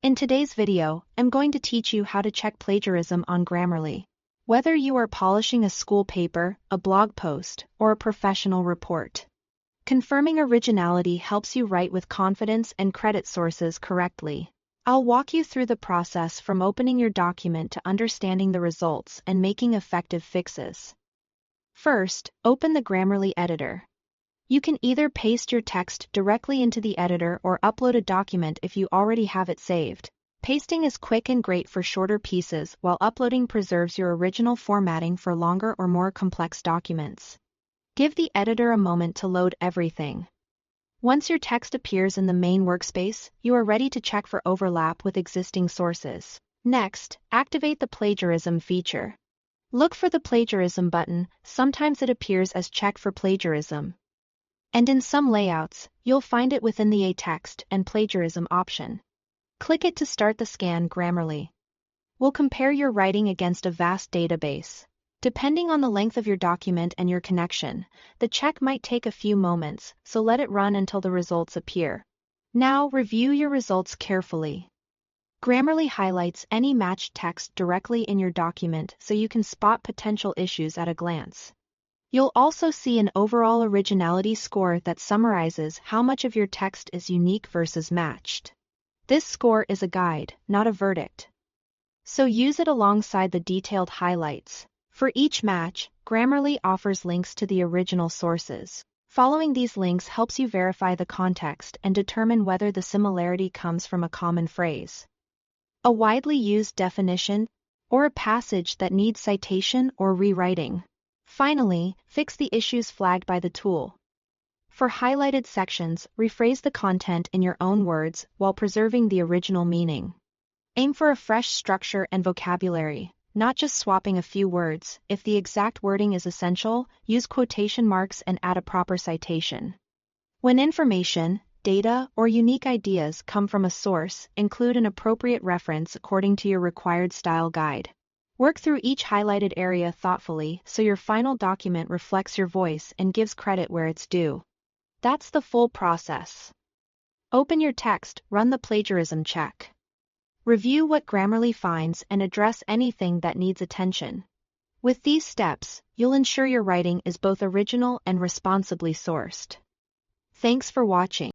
In today's video, I'm going to teach you how to check plagiarism on Grammarly. Whether you are polishing a school paper, a blog post, or a professional report, confirming originality helps you write with confidence and credit sources correctly. I'll walk you through the process from opening your document to understanding the results and making effective fixes. First, open the Grammarly editor. You can either paste your text directly into the editor or upload a document if you already have it saved. Pasting is quick and great for shorter pieces, while uploading preserves your original formatting for longer or more complex documents. Give the editor a moment to load everything. Once your text appears in the main workspace, you are ready to check for overlap with existing sources. Next, activate the plagiarism feature. Look for the plagiarism button. Sometimes it appears as Check for Plagiarism. And in some layouts, you'll find it within the A text and plagiarism option. Click it to start the scan. Grammarly will compare your writing against a vast database. Depending on the length of your document and your connection, the check might take a few moments, so let it run until the results appear. Now review your results carefully. Grammarly highlights any matched text directly in your document so you can spot potential issues at a glance. You'll also see an overall originality score that summarizes how much of your text is unique versus matched. This score is a guide, not a verdict, so use it alongside the detailed highlights. For each match, Grammarly offers links to the original sources. Following these links helps you verify the context and determine whether the similarity comes from a common phrase, a widely used definition, or a passage that needs citation or rewriting. Finally, fix the issues flagged by the tool. For highlighted sections, rephrase the content in your own words while preserving the original meaning. Aim for a fresh structure and vocabulary, not just swapping a few words. If the exact wording is essential, use quotation marks and add a proper citation. When information, data, or unique ideas come from a source, include an appropriate reference according to your required style guide. Work through each highlighted area thoughtfully so your final document reflects your voice and gives credit where it's due. That's the full process. Open your text, run the plagiarism check. Review what Grammarly finds and address anything that needs attention. With these steps, you'll ensure your writing is both original and responsibly sourced. Thanks for watching.